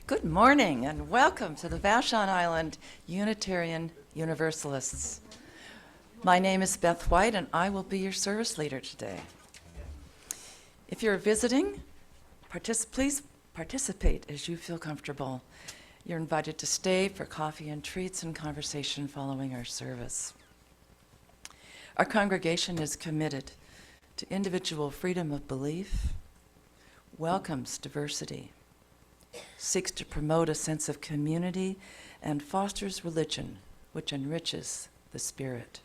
Good morning and welcome to the Vashon Island Unitarian Universalists. My name is Beth White and I will be your service leader today. If you're visiting, please participate as you feel comfortable. You're invited to stay for coffee and treats and conversation following our service. Our congregation is committed to individual freedom of belief, welcomes diversity, seeks to promote a sense of community, and fosters religion, which enriches the spirit.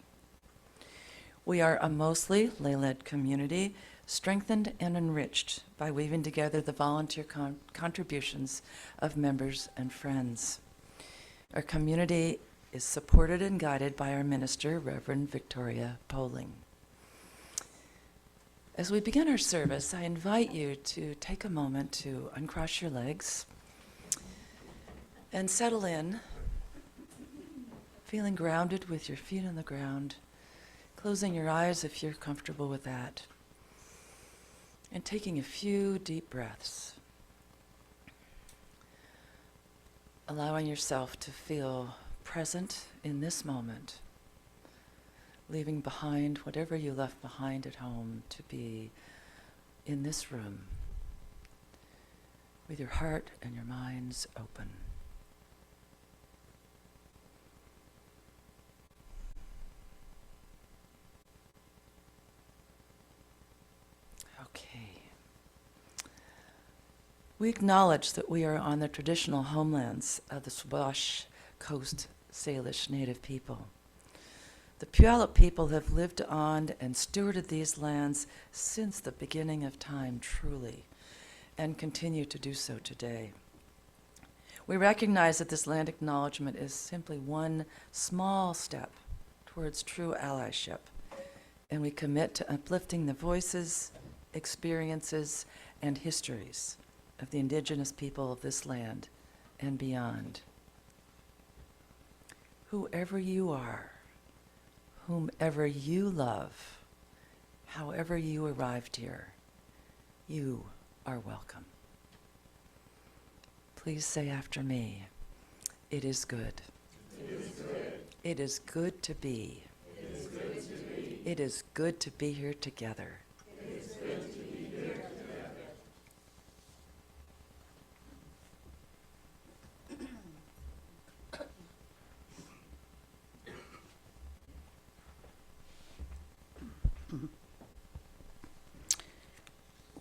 We are a mostly lay-led community, strengthened and enriched by weaving together the volunteer contributions of members and friends. Our community is supported and guided by our minister, Reverend Victoria Poling. As we begin our service, I invite you to take a moment to uncross your legs and settle in, feeling grounded with your feet on the ground, closing your eyes if you're comfortable with that, and taking a few deep breaths, allowing yourself to feel present in this moment, leaving behind whatever you left behind at home to be in this room with your heart and your minds open. Okay. We acknowledge that we are on the traditional homelands of the Swabash Coast Salish Native people. The Puyallup people have lived on and stewarded these lands since the beginning of time, truly, and continue to do so today. We recognize that this land acknowledgement is simply one small step towards true allyship, and we commit to uplifting the voices, experiences, and histories of the indigenous people of this land and beyond. Whoever you are, whomever you love, however you arrived here, you are welcome. Please say after me, it is good. It is good. It is good to be. It is good to be. It is good to be here together. It is good to be here together.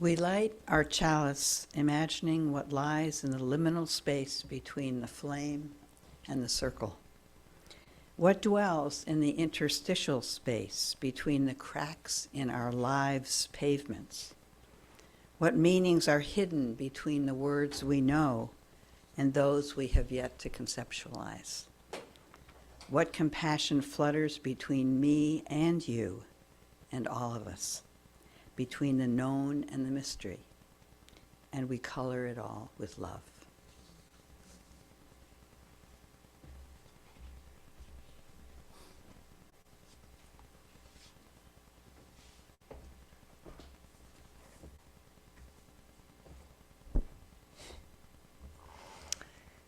We light our chalice, imagining what lies in the liminal space between the flame and the circle. What dwells in the interstitial space between the cracks in our lives' pavements? What meanings are hidden between the words we know and those we have yet to conceptualize? What compassion flutters between me and you and all of us? Between the known and the mystery, and we color it all with love.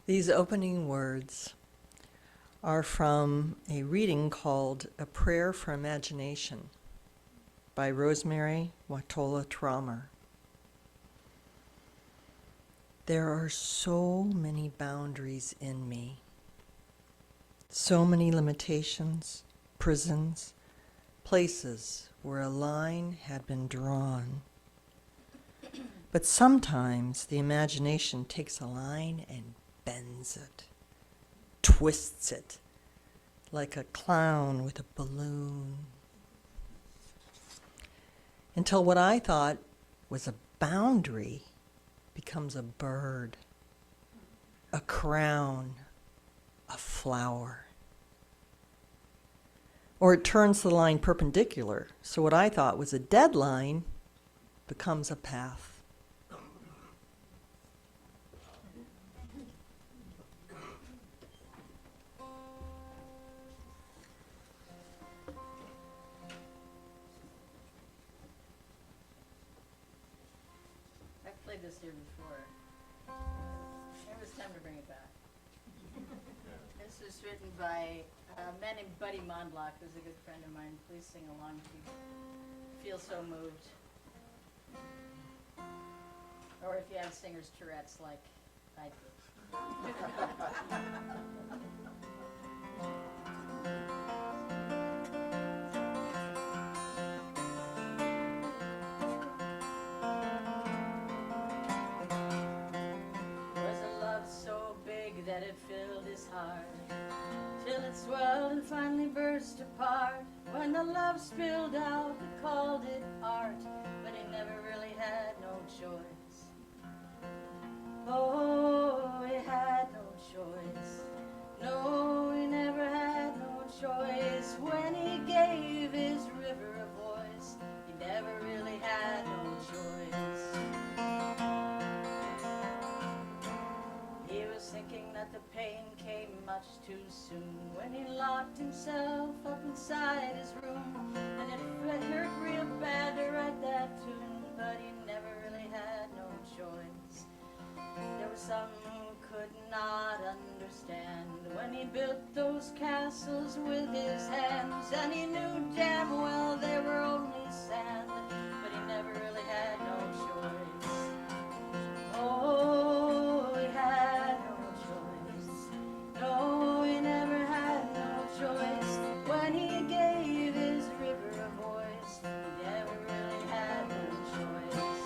These opening words are from a reading called A Prayer for Imagination by Rosemary Watola Traumer. There are so many boundaries in me, so many limitations, prisons, places where a line had been drawn. But sometimes the imagination takes a line and bends it, twists it, like a clown with a balloon, until what I thought was a boundary becomes a bird, a crown, a flower. Or it turns the line perpendicular, so what I thought was a dead line becomes a path. I've played this here before. It was time to bring it back. This was written by a man named Buddy Mondlock, who's a good friend of mine. Please sing along if you feel so moved. Or if you have singer's Tourette's like I do. Was a love so big that it filled his heart, till it swelled and finally burst apart. When the love spilled out, he called it art, but he never really had no choice. Oh, he had no choice. No, he never had no choice. When he gave his river a voice, he never really had no choice. He was thinking that the pain came much too soon when he locked himself up inside his room, and it hurt real bad to write that tune, but he never really had no choice. There were some who could not understand when he built those castles with his hands, and he knew damn well they were only sand, but he never really had no choice. Oh, he had no choice. No, he never had no choice. When he gave his river a voice, he never really had no choice.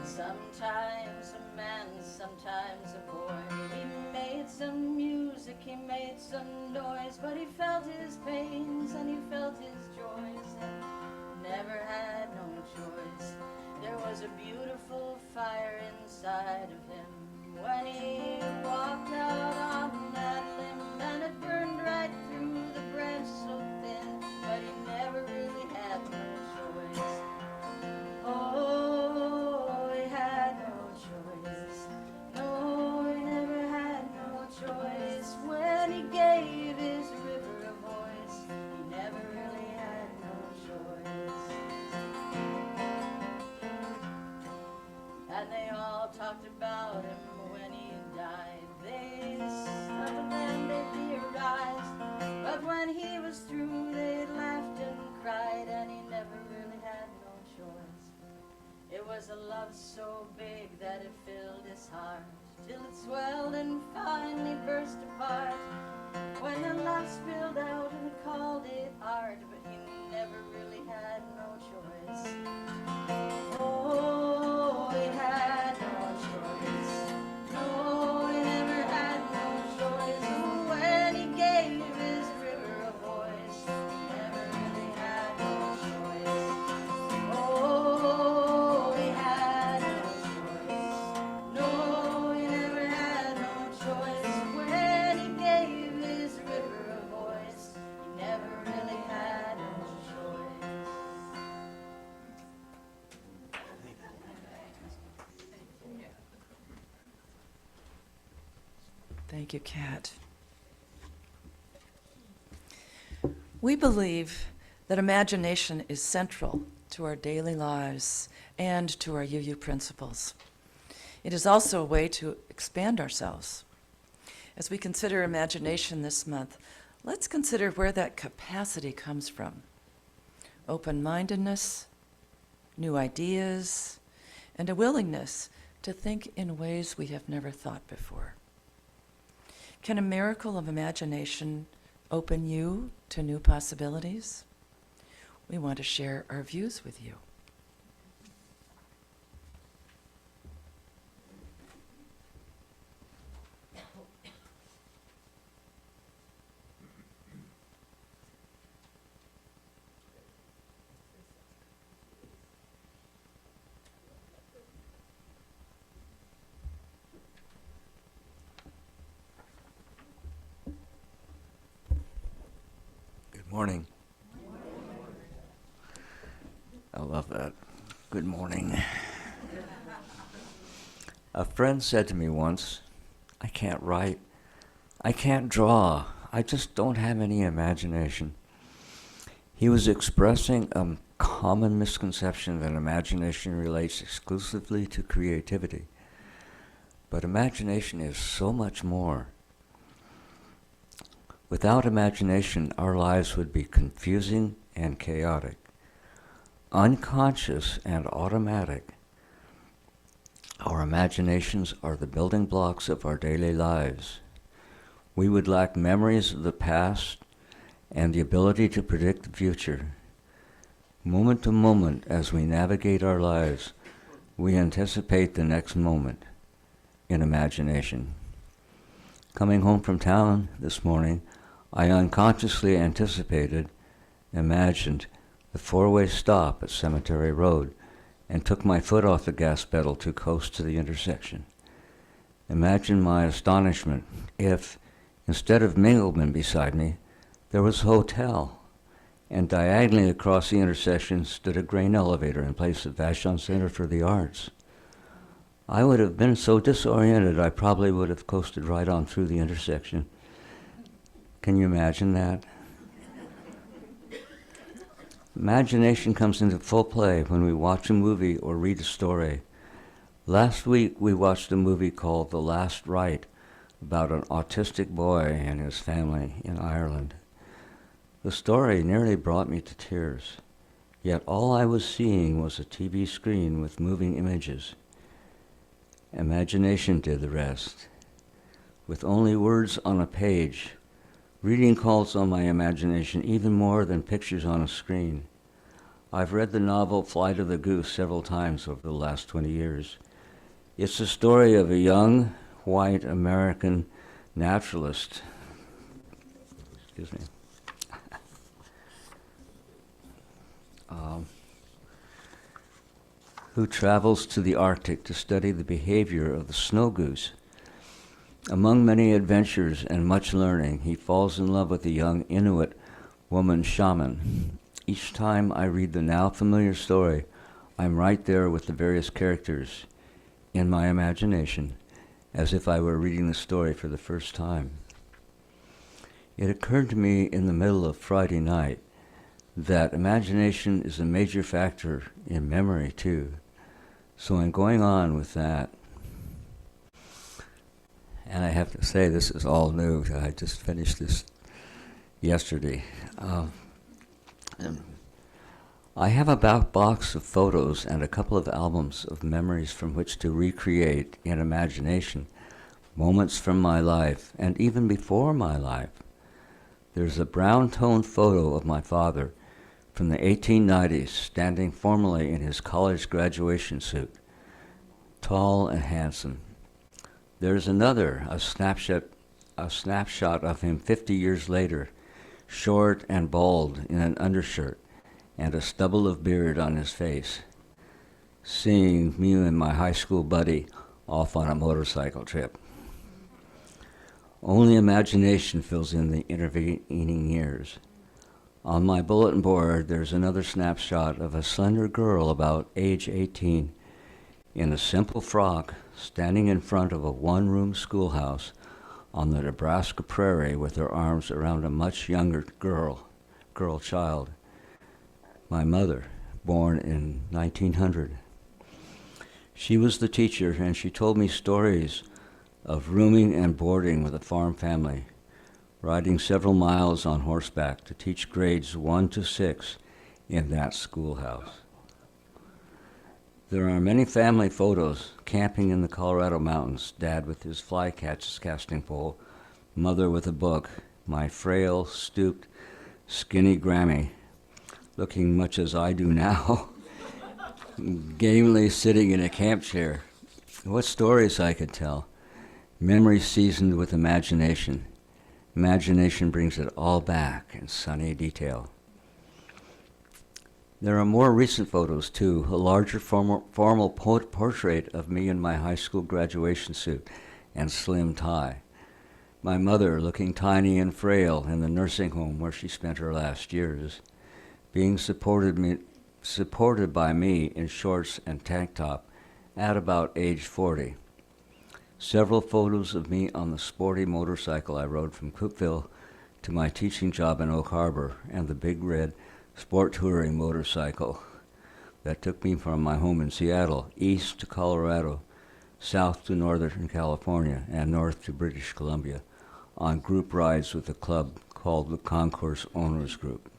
Sometimes a man, sometimes a boy. He made some music, he made some noise, but he felt his pains and he felt his joys and never had no choice. There was a beautiful fire inside of him when he walked out on that limb, and it burned right through the branch so thin, but he never really had no choice. Oh, he had no choice. No, he never had no choice. When he gave his river a voice, he never really had no choice. And they all talked about him when he died. They thought then they'd be arised, but when he was through, they laughed and cried, and he never really had no choice. It was a love so big that it filled his heart, till it swelled and finally burst apart. When the love spilled out and he called it art, but he never really had no choice. Oh, he had no choice. No, he never had no choice. When he gave his river a voice, he never really had no choice. Oh, he had no choice. No, he never had no choice. When he gave his river a voice, he never really had no choice. Thank you, Kat. We believe that imagination is central to our daily lives and to our UU principles. It is also a way to expand ourselves. As we consider imagination this month, let's consider where that capacity comes from. Open-mindedness, new ideas, and a willingness to think in ways we have never thought before. Can a miracle of imagination open you to new possibilities? We want to share our views with you. Good morning. I love that. Good morning. A friend said to me once, I can't write. I can't draw. I just don't have any imagination. He was expressing a common misconception that imagination relates exclusively to creativity. But imagination is so much more. Without imagination, our lives would be confusing and chaotic, unconscious and automatic. Our imaginations are the building blocks of our daily lives. We would lack memories of the past and the ability to predict the future. Moment to moment, as we navigate our lives, we anticipate the next moment in imagination. Coming home from town this morning, I unconsciously imagined the four-way stop at Cemetery Road and took my foot off the gas pedal to coast to the intersection. Imagine my astonishment if, instead of Mingleman beside me, there was a hotel, and diagonally across the intersection stood a grain elevator in place of Vashon Center for the Arts. I would have been so disoriented I probably would have coasted right on through the intersection. Can you imagine that? Imagination comes into full play when we watch a movie or read a story. Last week we watched a movie called The Last Rite about an autistic boy and his family in Ireland. The story nearly brought me to tears, yet all I was seeing was a TV screen with moving images. Imagination did the rest. With only words on a page, reading calls on my imagination even more than pictures on a screen. I've read the novel Flight of the Goose several times over the last 20 years. It's the story of a young, white American naturalist. Excuse me. Who travels to the Arctic to study the behavior of the snow goose. Among many adventures and much learning, he falls in love with a young Inuit woman shaman. Each time I read the now familiar story, I'm right there with the various characters in my imagination, as if I were reading the story for the first time. It occurred to me in the middle of Friday night that imagination is a major factor in memory too. So I'm going on with that. And I have to say, this is all new. I just finished this yesterday. I have a box of photos and a couple of albums of memories from which to recreate in imagination moments from my life and even before my life. There's a brown-toned photo of my father from the 1890s, standing formally in his college graduation suit, tall and handsome. There's another, a snapshot of him 50 years later, short and bald in an undershirt and a stubble of beard on his face, seeing me and my high school buddy off on a motorcycle trip. Only imagination fills in the intervening years. On my bulletin board, there's another snapshot of a slender girl about age 18 in a simple frock standing in front of a one-room schoolhouse on the Nebraska prairie with her arms around a much younger girl child. My mother, born in 1900. She was the teacher, and she told me stories of rooming and boarding with a farm family, riding several miles on horseback to teach grades 1 to 6 in that schoolhouse. There are many family photos, camping in the Colorado mountains, Dad with his fly casting pole, Mother with a book, my frail, stooped, skinny Grammy, looking much as I do now, gamely sitting in a camp chair. What stories I could tell. Memory seasoned with imagination. Imagination brings it all back in sunny detail. There are more recent photos, too, a larger formal portrait of me in my high school graduation suit and slim tie. My mother, looking tiny and frail in the nursing home where she spent her last years, being supported by me in shorts and tank top at about age 40. Several photos of me on the sporty motorcycle I rode from Cookville to my teaching job in Oak Harbor, and the big red sport touring motorcycle that took me from my home in Seattle east to Colorado, south to Northern California, and north to British Columbia on group rides with a club called the Concourse Owners Group.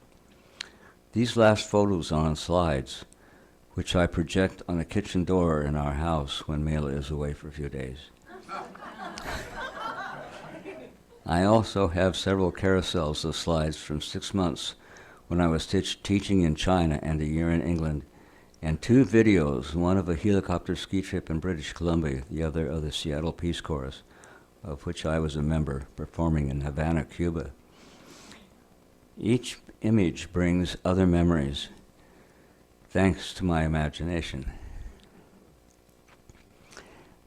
These last photos are on slides, which I project on the kitchen door in our house when Mela is away for a few days. I also have several carousels of slides from 6 months when I was teaching in China and a year in England, and 2 videos, one of a helicopter ski trip in British Columbia, the other of the Seattle Peace Chorus, of which I was a member, performing in Havana, Cuba. Each image brings other memories, thanks to my imagination.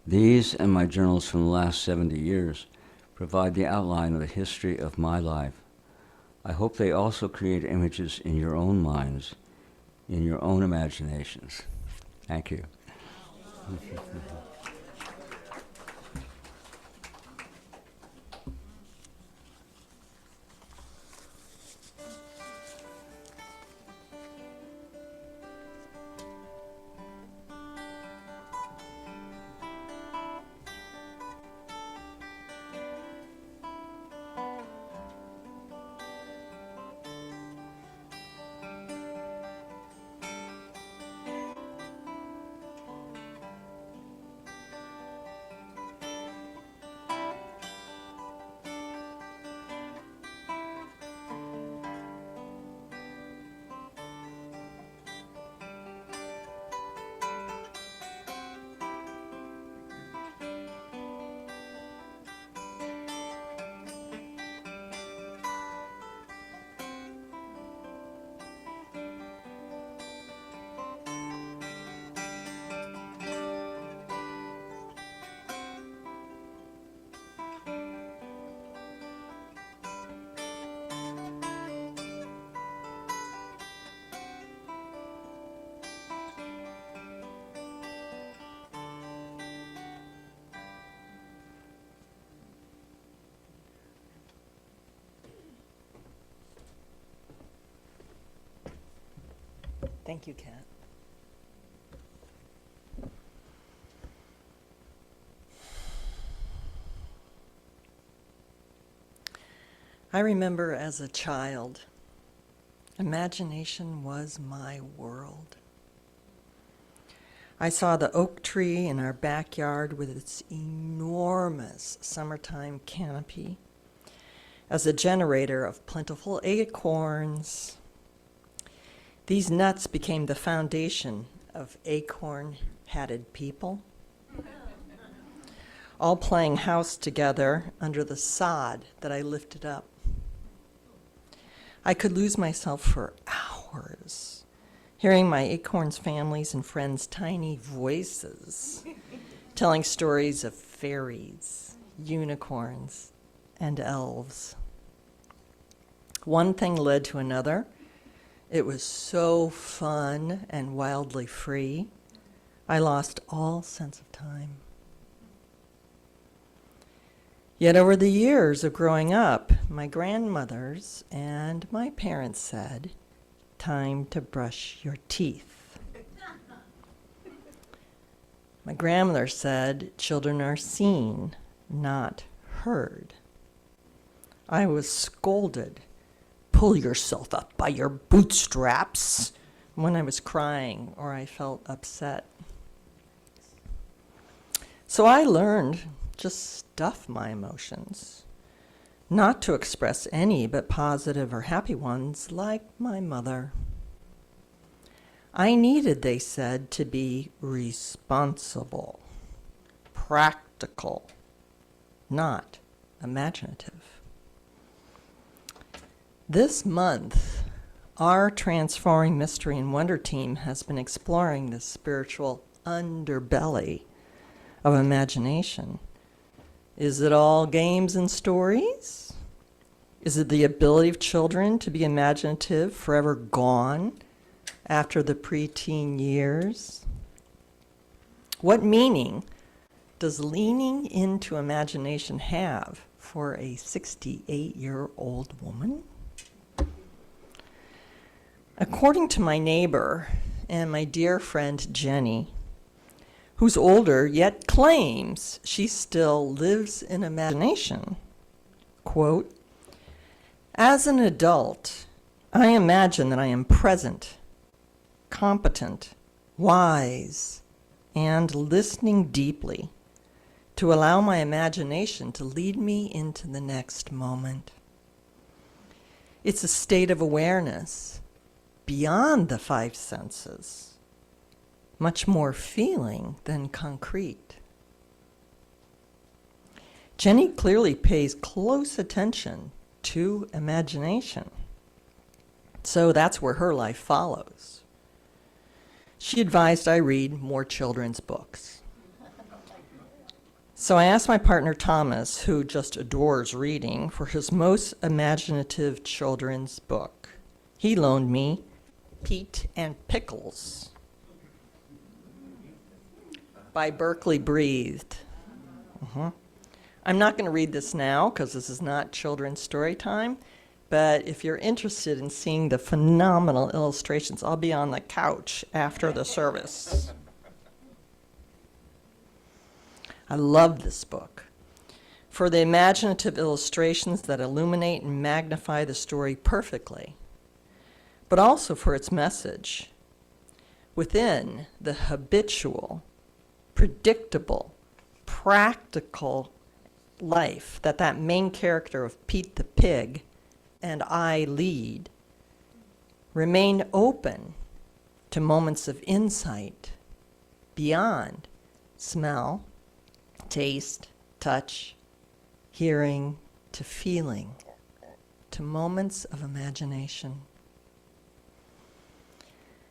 These and my journals from the last 70 years provide the outline of the history of my life. I hope they also create images in your own minds, in your own imaginations. Thank you. Thank you, Kat. I remember as a child, imagination was my world. I saw the oak tree in our backyard with its enormous summertime canopy as a generator of plentiful acorns. These nuts became the foundation of acorn-hatted people, all playing house together under the sod that I lifted up. I could lose myself for hours, hearing my acorns' families and friends' tiny voices, telling stories of fairies, unicorns, and elves. One thing led to another. It was so fun and wildly free, I lost all sense of time. Yet over the years of growing up, my grandmothers and my parents said, "Time to brush your teeth." My grandmother said, "Children are seen, not heard." I was scolded, "Pull yourself up by your bootstraps," when I was crying or I felt upset. So I learned just stuff my emotions, not to express any but positive or happy ones like my mother. I needed, they said, to be responsible, practical, not imaginative. This month, our Transforming Mystery and Wonder team has been exploring the spiritual underbelly of imagination. Is it all games and stories? Is it the ability of children to be imaginative forever gone after the preteen years? What meaning does leaning into imagination have for a 68-year-old woman? According to my neighbor and my dear friend Jenny, who's older yet claims she still lives in imagination, quote, "As an adult, I imagine that I am present, competent, wise, and listening deeply to allow my imagination to lead me into the next moment. It's a state of awareness beyond the five senses, much more feeling than concrete." Jenny clearly pays close attention to imagination, so that's where her life follows. She advised I read more children's books. So I asked my partner Thomas, who just adores reading, for his most imaginative children's book. He loaned me Pete and Pickles by Berkeley Breathed. I'm not going to read this now because this is not children's story time, but if you're interested in seeing the phenomenal illustrations, I'll be on the couch after the service. I love this book for the imaginative illustrations that illuminate and magnify the story perfectly, but also for its message. Within the habitual, predictable, practical life that main character of Pete the Pig and I lead, remain open to moments of insight beyond smell, taste, touch, hearing, to feeling, to moments of imagination.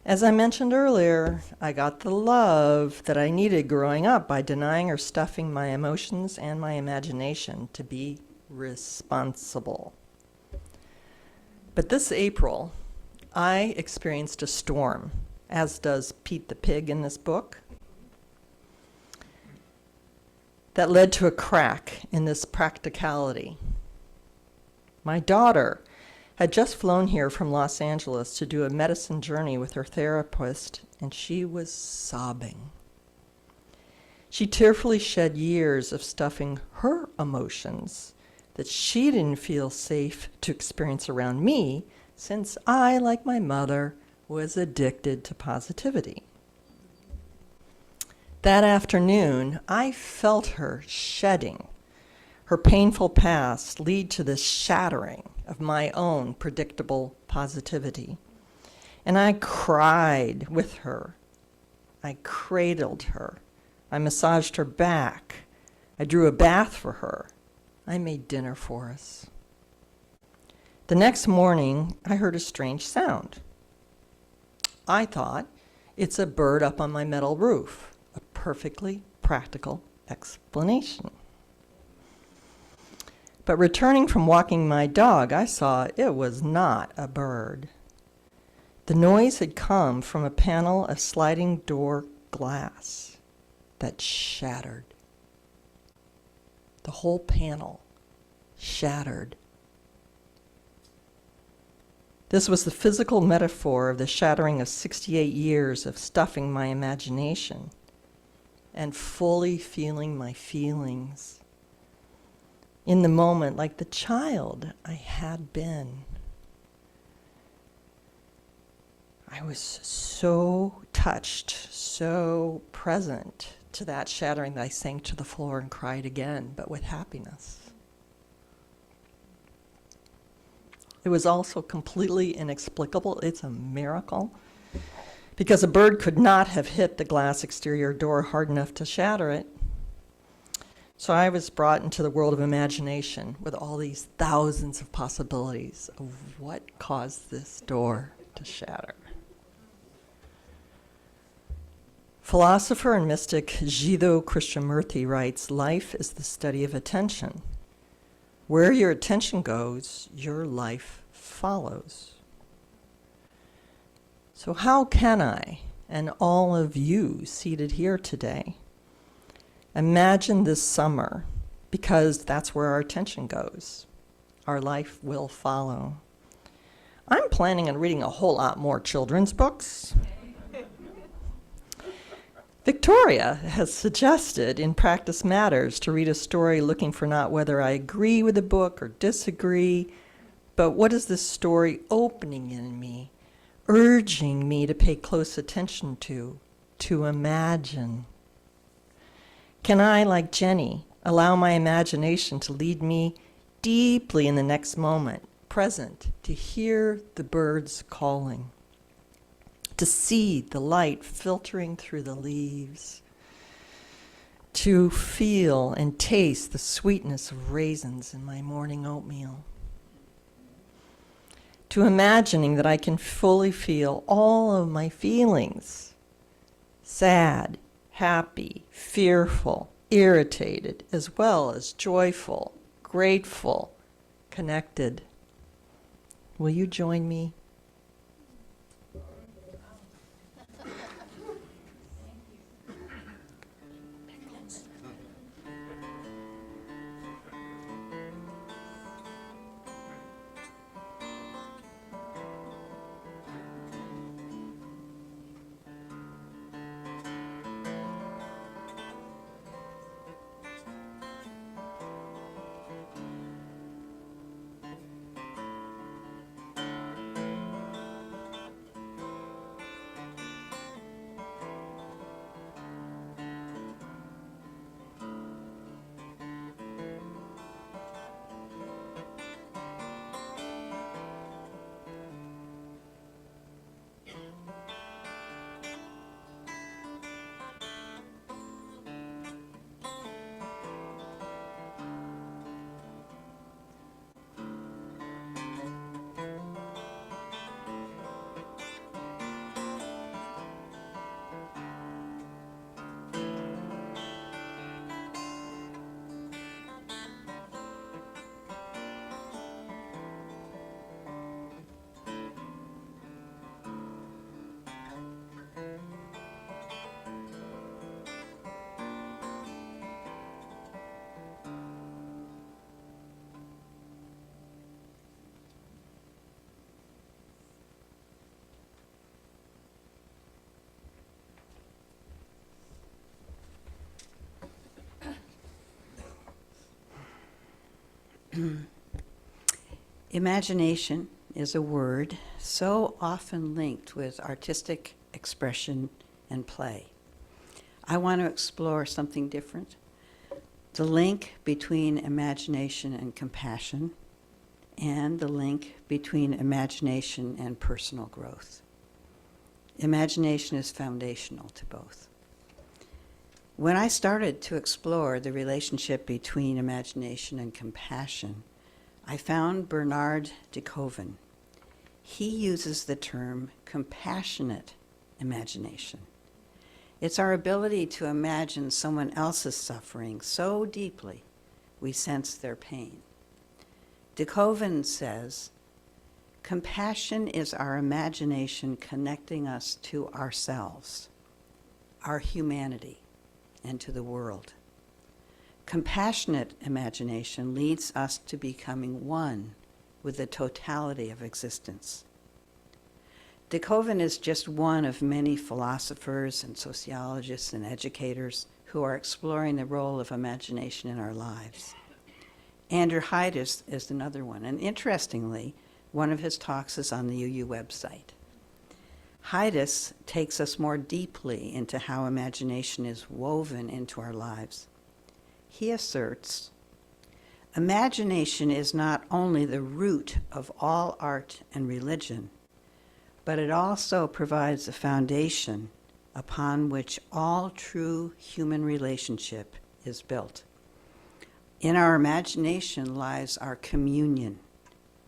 As I mentioned earlier, I got the love that I needed growing up by denying or stuffing my emotions and my imagination to be responsible. But this April, I experienced a storm, as does Pete the Pig in this book, that led to a crack in this practicality. My daughter had just flown here from Los Angeles to do a medicine journey with her therapist, and she was sobbing. She tearfully shed years of stuffing her emotions that she didn't feel safe to experience around me, since I, like my mother, was addicted to positivity. That afternoon, I felt her shedding her painful past lead to the shattering of my own predictable positivity. And I cried with her. I cradled her. I massaged her back. I drew a bath for her. I made dinner for us. The next morning, I heard a strange sound. I thought, it's a bird up on my metal roof. A perfectly practical explanation. But returning from walking my dog, I saw it was not a bird. The noise had come from a panel of sliding door glass that shattered. The whole panel shattered. This was the physical metaphor of the shattering of 68 years of stuffing my imagination and fully feeling my feelings in the moment, like the child I had been. I was so touched, so present to that shattering that I sank to the floor and cried again, but with happiness. It was also completely inexplicable. It's a miracle, because a bird could not have hit the glass exterior door hard enough to shatter it. So I was brought into the world of imagination with all these thousands of possibilities of what caused this door to shatter. Philosopher and mystic Jiddu Krishnamurti writes, "Life is the study of attention. Where your attention goes, your life follows." So how can I, and all of you seated here today, Imagine this summer, because that's where our attention goes. Our life will follow. I'm planning on reading a whole lot more children's books. Victoria has suggested in Practice Matters to read a story looking for not whether I agree with the book or disagree, but what is this story opening in me, urging me to pay close attention to imagine. Can I, like Jenny, allow my imagination to lead me deeply in the next moment, present, to hear the birds calling, to see the light filtering through the leaves, to feel and taste the sweetness of raisins in my morning oatmeal, to imagining that I can fully feel all of my feelings, sad, happy, fearful, irritated, as well as joyful, grateful, connected. Will you join me? Imagination is a word so often linked with artistic expression and play. I want to explore something different, the link between imagination and compassion, and the link between imagination and personal growth. Imagination is foundational to both. When I started to explore the relationship between imagination and compassion, I found Bernard de Koven. He uses the term compassionate imagination. It's our ability to imagine someone else's suffering so deeply we sense their pain. De Koven says, compassion is our imagination connecting us to ourselves, our humanity, and to the world. Compassionate imagination leads us to becoming one with the totality of existence. De Koven is just one of many philosophers and sociologists and educators who are exploring the role of imagination in our lives. Andrew Haitis is another one, and interestingly, one of his talks is on the UU website. Haitis takes us more deeply into how imagination is woven into our lives. He asserts, imagination is not only the root of all art and religion, but it also provides a foundation upon which all true human relationship is built. In our imagination lies our communion,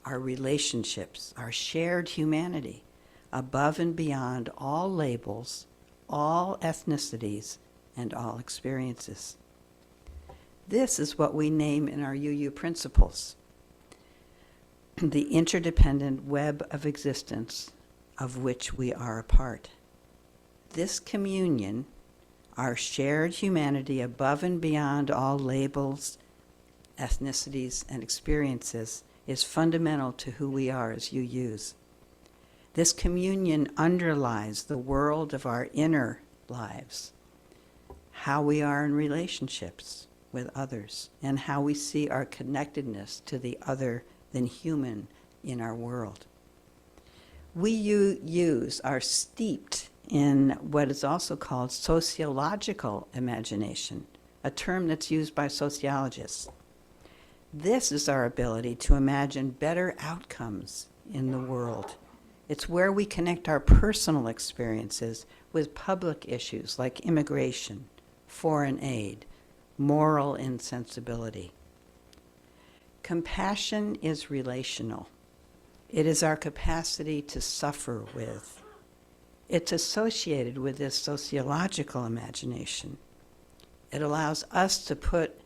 our relationships, our shared humanity, above and beyond all labels, all ethnicities, and all experiences. This is what we name in our UU principles, the interdependent web of existence of which we are a part. This communion, Our shared humanity above and beyond all labels, ethnicities, and experiences is fundamental to who we are as UUs. This communion underlies the world of our inner lives, how we are in relationships with others, and how we see our connectedness to the other than human in our world. We UUs are steeped in what is also called sociological imagination, a term that's used by sociologists. This is our ability to imagine better outcomes in the world. It's where we connect our personal experiences with public issues like immigration, foreign aid, moral insensibility. Compassion is relational. It is our capacity to suffer with. It's associated with this sociological imagination. It allows us to put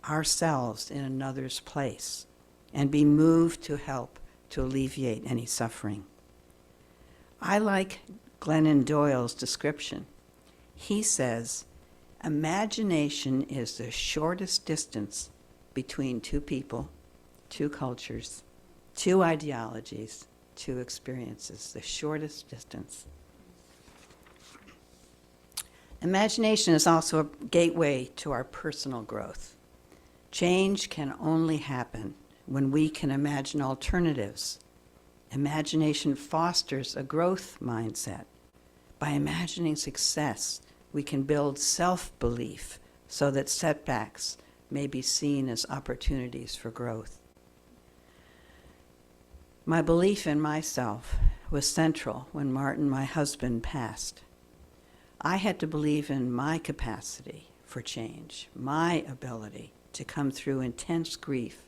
ourselves in another's place and be moved to help to alleviate any suffering. I like Glennon Doyle's description. He says, imagination is the shortest distance between two people, two cultures, two ideologies, two experiences, the shortest distance. Imagination is also a gateway to our personal growth. Change can only happen when we can imagine alternatives. Imagination fosters a growth mindset. By imagining success, we can build self-belief so that setbacks may be seen as opportunities for growth. My belief in myself was central when Martin, my husband, passed. I had to believe in my capacity for change, my ability to come through intense grief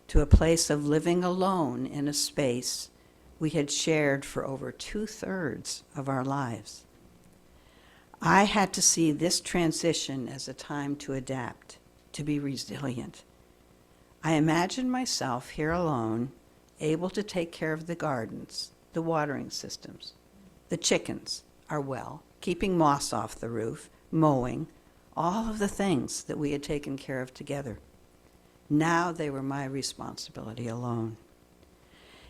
to a place of living alone in a space we had shared for over 2/3 of our lives. I had to see this transition as a time to adapt, to be resilient. I imagined myself here alone, able to take care of the gardens, the watering systems, the chickens, our well, keeping moss off the roof, mowing, all of the things that we had taken care of together. Now they were my responsibility alone.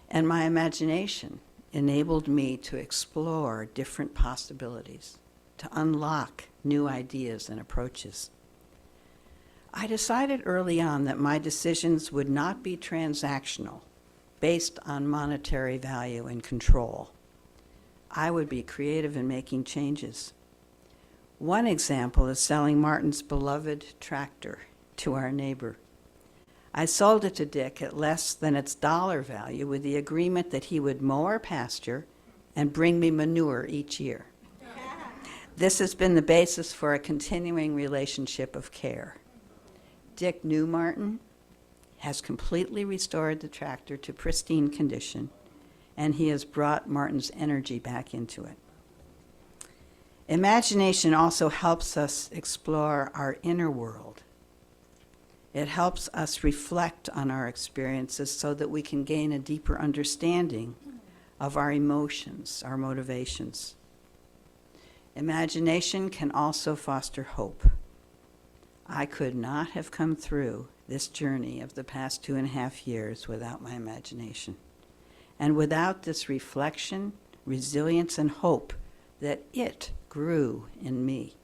And my imagination enabled me to explore different possibilities, to unlock new ideas and approaches. I decided early on that my decisions would not be transactional, based on monetary value and control. I would be creative in making changes. One example is selling Martin's beloved tractor to our neighbor. I sold it to Dick at less than its dollar value with the agreement that he would mow our pasture and bring me manure each year. This has been the basis for a continuing relationship of care. Dick knew Martin, has completely restored the tractor to pristine condition, and he has brought Martin's energy back into it. Imagination also helps us explore our inner world. It helps us reflect on our experiences so that we can gain a deeper understanding of our emotions, our motivations. Imagination can also foster hope. I could not have come through this journey of the past 2.5 years without my imagination. And without this reflection, resilience, and hope that it grew in me.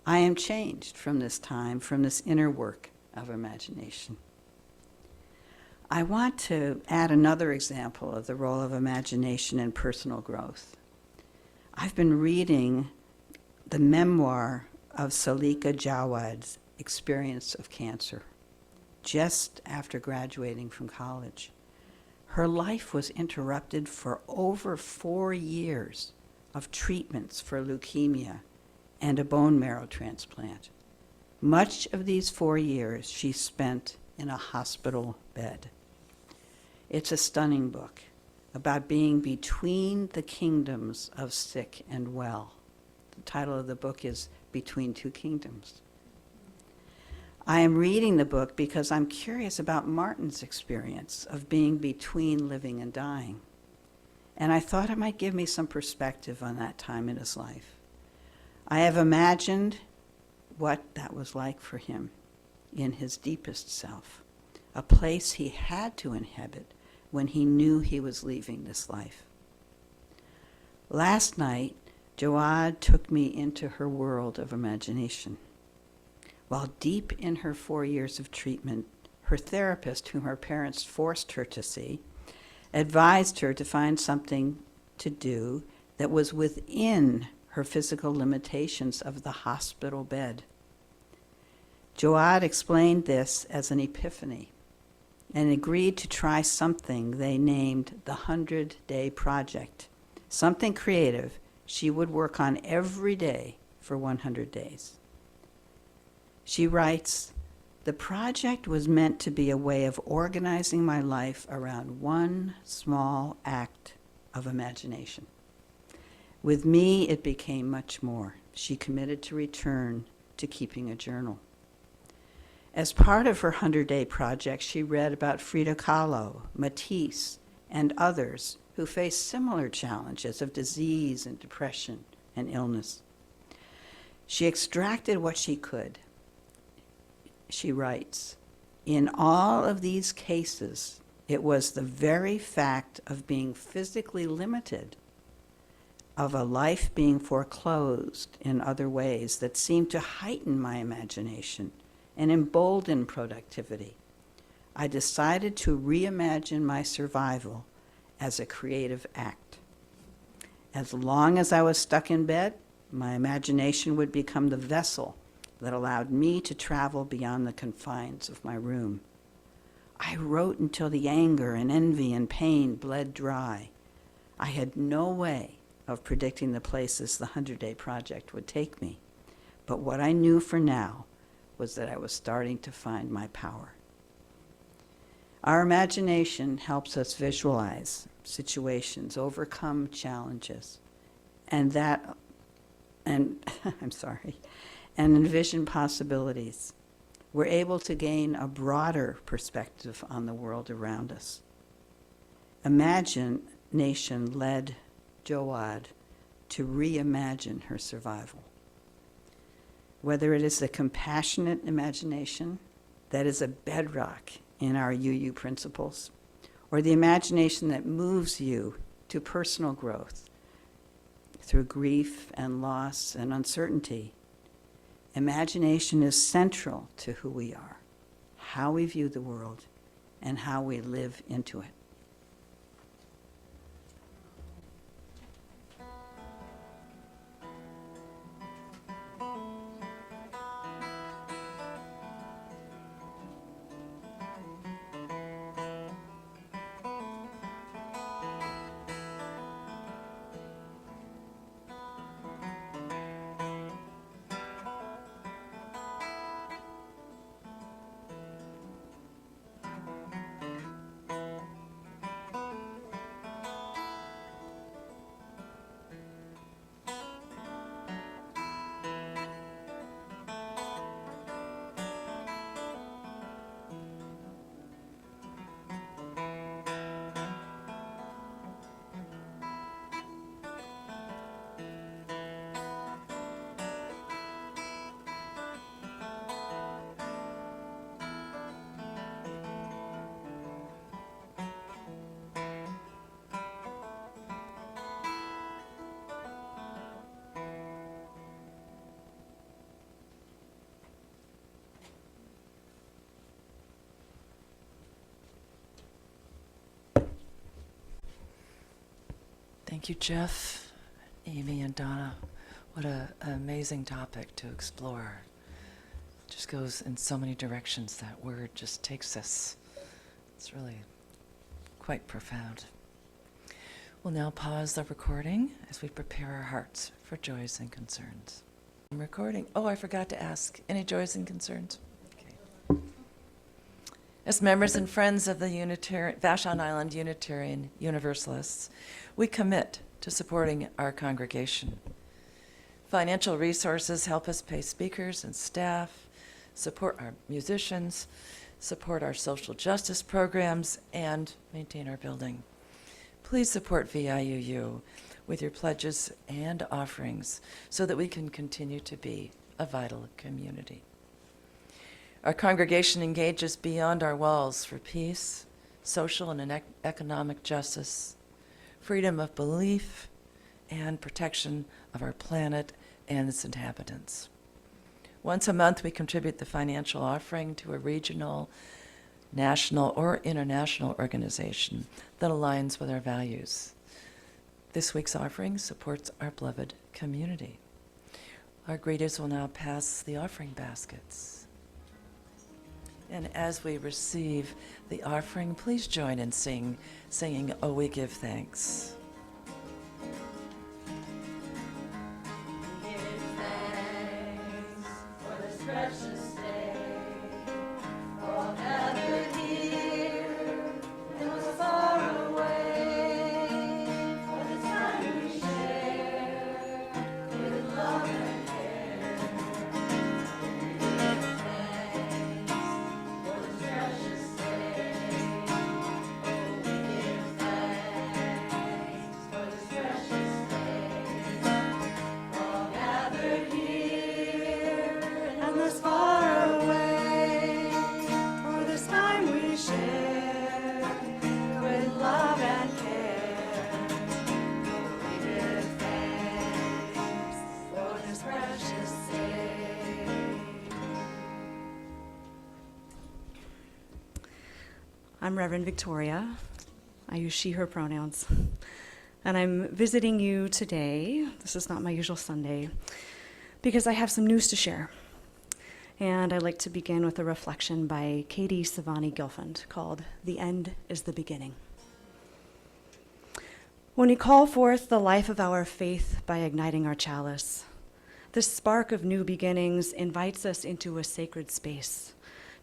I am changed from this time, from this inner work of imagination. I want to add another example of the role of imagination in personal growth. I've been reading the memoir of Salika Jawad's experience of cancer just after graduating from college. Her life was interrupted for over 4 years of treatments for leukemia and a bone marrow transplant. Much of these 4 years she spent in a hospital bed. It's a stunning book about being between the kingdoms of sick and well. The title of the book is Between Two Kingdoms. I am reading the book because I'm curious about Martin's experience of being between living and dying. And I thought it might give me some perspective on that time in his life. I have imagined what that was like for him in his deepest self, a place he had to inhabit when he knew he was leaving this life. Last night, Joad took me into her world of imagination. While deep in her 4 years of treatment, her therapist, whom her parents forced her to see, advised her to find something to do that was within her physical limitations of the hospital bed. Joad explained this as an epiphany and agreed to try something they named the 100-Day Project, something creative she would work on every day for 100 days. She writes, "The project was meant to be a way of organizing my life around one small act of imagination. With me, it became much more." She committed to return to keeping a journal. As part of her 100-Day Project, she read about Frida Kahlo, Matisse, and others who faced similar challenges of disease and depression and illness. She extracted what she could. She writes, "In all of these cases, it was the very fact of being physically limited, of a life being foreclosed in other ways, that seemed to heighten my imagination and embolden productivity. I decided to reimagine my survival as a creative act. As long as I was stuck in bed, my imagination would become the vessel that allowed me to travel beyond the confines of my room. I wrote until the anger and envy and pain bled dry. I had no way of predicting the places the 100-Day Project would take me, but what I knew for now was that I was starting to find my power." Our imagination helps us visualize situations, overcome challenges, and envision possibilities. We're able to gain a broader perspective on the world around us. Imagination led Joad to reimagine her survival. Whether it is the compassionate imagination that is a bedrock in our UU principles, or the imagination that moves you to personal growth through grief and loss and uncertainty, imagination is central to who we are, how we view the world, and how we live into it. Thank you, Jeff, Amy, and Donna. What an amazing topic to explore. It just goes in so many directions. That word just takes us. It's really quite profound. We'll now pause the recording as we prepare our hearts for joys and concerns. I'm recording. Oh, I forgot to ask. Any joys and concerns? Okay. As members and friends of the Vashon Island Unitarian Universalists, we commit to supporting our congregation. Financial resources help us pay speakers and staff, support our musicians, support our social justice programs, and maintain our building. Please support VIUU. with your pledges and offerings so that we can continue to be a vital community. Our congregation engages beyond our walls for peace, social and economic justice, freedom of belief, and protection of our planet and its inhabitants. Once a month, we contribute the financial offering to a regional, national, or international organization that aligns with our values. This week's offering supports our beloved community. Our greeters will now pass the offering baskets. And as we receive the offering, please join in singing, "Oh, We Give Thanks." Precious day, all gathered here, and was far away, for the time we share, with love and care. We give thanks for this precious day. Oh, we give thanks for this precious day, all gathered here, and thus far away, for this time we share with love and care. We give thanks for this precious day. I'm Reverend Victoria. I use she, her pronouns. And I'm visiting you today. This is not my usual Sunday, because I have some news to share. And I'd like to begin with a reflection by Katie Savani Gilfand called "The End is the Beginning." When we call forth the life of our faith by igniting our chalice, this spark of new beginnings invites us into a sacred space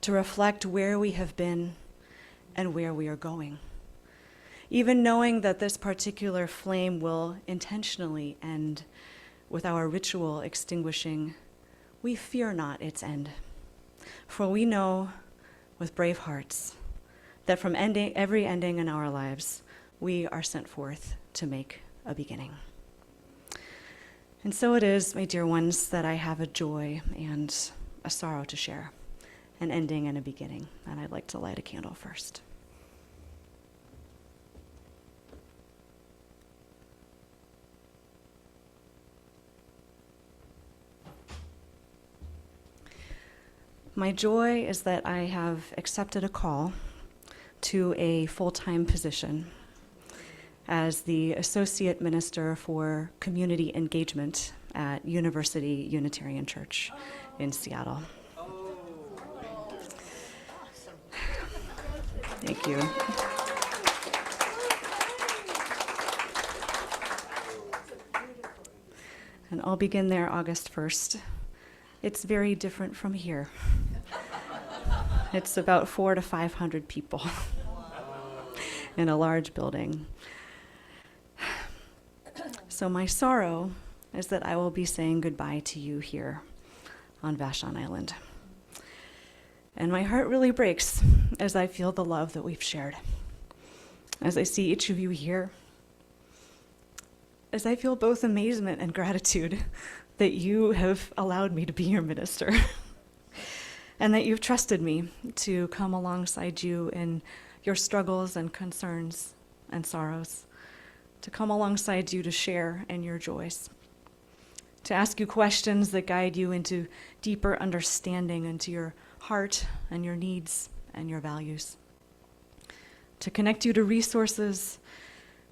to reflect where we have been and where we are going. Even knowing that this particular flame will intentionally end with our ritual extinguishing, we fear not its end. For we know with brave hearts that from every ending in our lives, we are sent forth to make a beginning. And so it is, my dear ones, that I have a joy and a sorrow to share, an ending and a beginning. And I'd like to light a candle first. My joy is that I have accepted a call to a full-time position as the Associate Minister for Community Engagement at University Unitarian Church in Seattle. Thank you. And I'll begin there August 1st. It's very different from here. It's about 400 to 500 people in a large building. So my sorrow is that I will be saying goodbye to you here on Vashon Island. And my heart really breaks as I feel the love that we've shared. As I see each of you here, as I feel both amazement and gratitude that you have allowed me to be your minister and that you've trusted me to come alongside you in your struggles and concerns and sorrows, to come alongside you to share in your joys, to ask you questions that guide you into deeper understanding into your heart and your needs and your values, to connect you to resources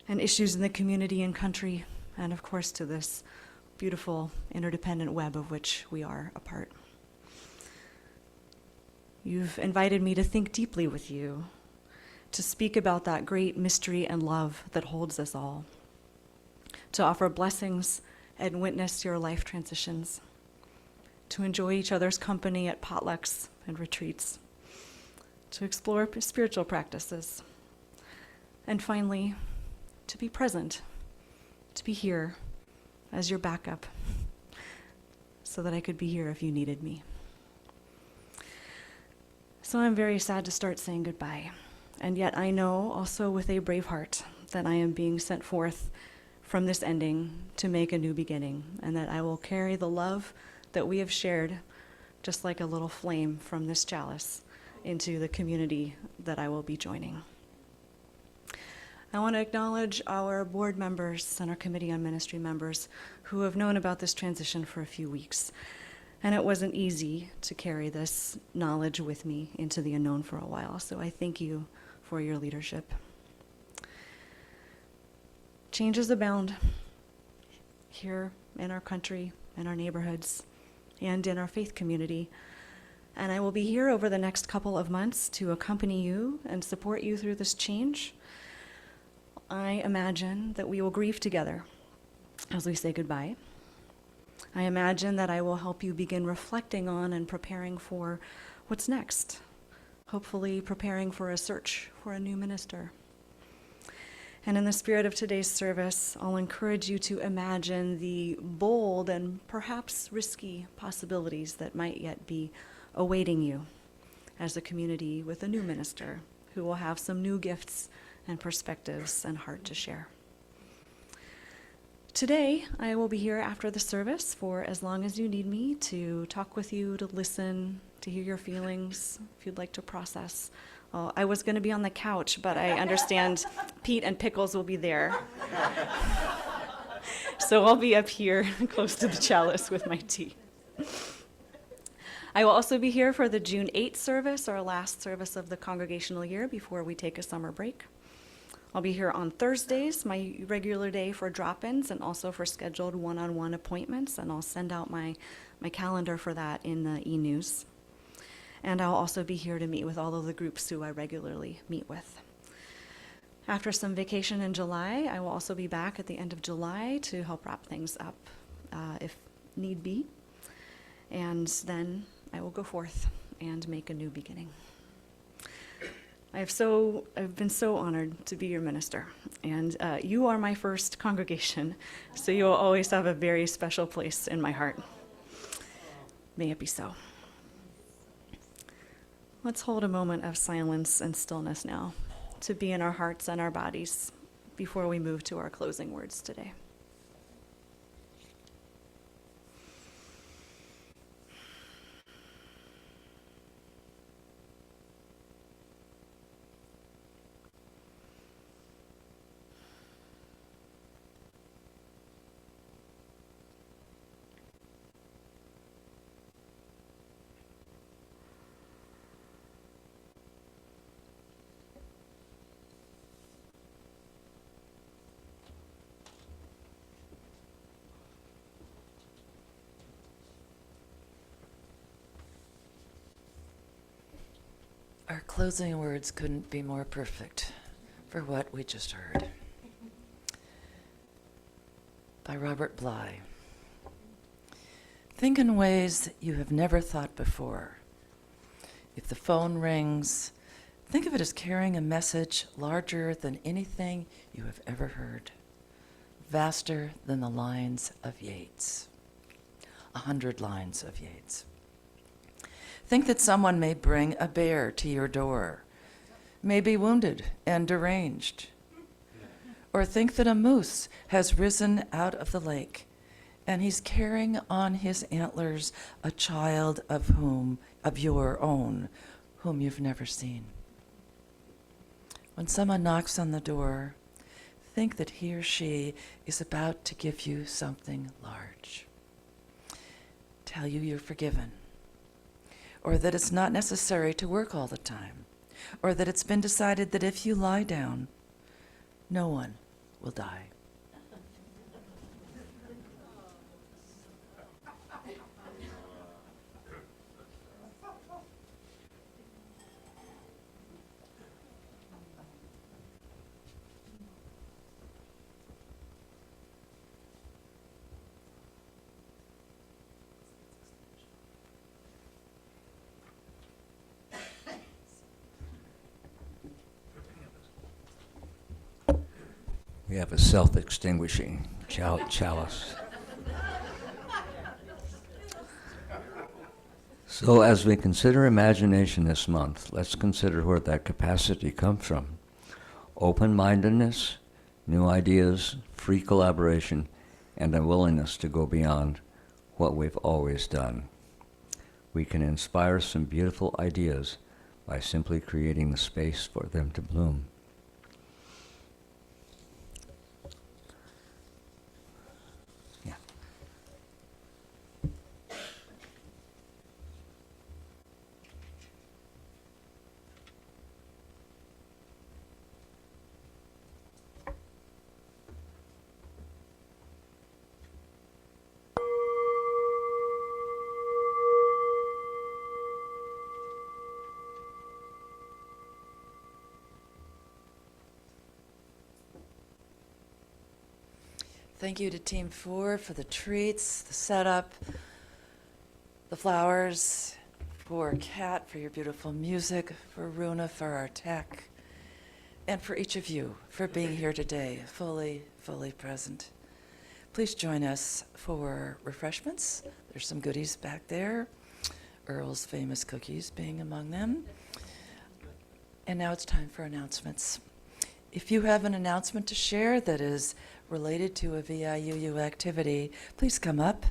and issues in the community and country, and of course to this beautiful interdependent web of which we are a part. You've invited me to think deeply with you, to speak about that great mystery and love that holds us all, to offer blessings and witness your life transitions, to enjoy each other's company at potlucks and retreats, to explore spiritual practices, and finally, to be present, to be here as your backup, so that I could be here if you needed me. So I'm very sad to start saying goodbye, and yet I know also with a brave heart that I am being sent forth from this ending to make a new beginning, and that I will carry the love that we have shared, just like a little flame from this chalice, into the community that I will be joining. I want to acknowledge our board members and our Committee on Ministry members who have known about this transition for a few weeks. And it wasn't easy to carry this knowledge with me into the unknown for a while, so I thank you for your leadership. Changes abound here in our country, in our neighborhoods, and in our faith community. And I will be here over the next couple of months to accompany you and support you through this change. I imagine that we will grieve together as we say goodbye. I imagine that I will help you begin reflecting on and preparing for what's next, hopefully preparing for a search for a new minister. And in the spirit of today's service, I'll encourage you to imagine the bold and perhaps risky possibilities that might yet be awaiting you as a community with a new minister who will have some new gifts and perspectives and heart to share. Today, I will be here after the service for as long as you need me to talk with you, to listen, to hear your feelings, if you'd like to process. I was going to be on the couch, but I understand Pete and Pickles will be there. So I'll be up here close to the chalice with my tea. I will also be here for the June 8th service, our last service of the congregational year before we take a summer break. I'll be here on Thursdays, my regular day for drop-ins and also for scheduled one-on-one appointments, and I'll send out my calendar for that in the e-news. And I'll also be here to meet with all of the groups who I regularly meet with. After some vacation in July, I will also be back at the end of July to help wrap things up if need be. And then I will go forth and make a new beginning. I've been so honored to be your minister, and you are my first congregation, so you will always have a very special place in my heart. May it be so. Let's hold a moment of silence and stillness now to be in our hearts and our bodies before we move to our closing words today. Our closing words couldn't be more perfect for what we just heard. By Robert Bly. Think in ways that you have never thought before. If the phone rings, think of it as carrying a message larger than anything you have ever heard, vaster than the lines of Yeats, 100 lines of Yeats. Think that someone may bring a bear to your door, may be wounded and deranged. Or think that a moose has risen out of the lake, and he's carrying on his antlers a child of your own, whom you've never seen. When someone knocks on the door, think that he or she is about to give you something large. Tell you you're forgiven. Or that it's not necessary to work all the time, or that it's been decided that if you lie down, no one will die. We have a self-extinguishing chalice. So as we consider imagination this month, let's consider where that capacity comes from. Open-mindedness, new ideas, free collaboration, and a willingness to go beyond what we've always done. We can inspire some beautiful ideas by simply creating the space for them to bloom. Yeah. Thank you to Team 4 for the treats, the setup, the flowers, for Kat for your beautiful music, for Runa for our tech, and for each of you for being here today, fully present. Please join us for refreshments. There's some goodies back there, Earl's famous cookies being among them. And now it's time for announcements. If you have an announcement to share that is related to a VIUU activity, please come up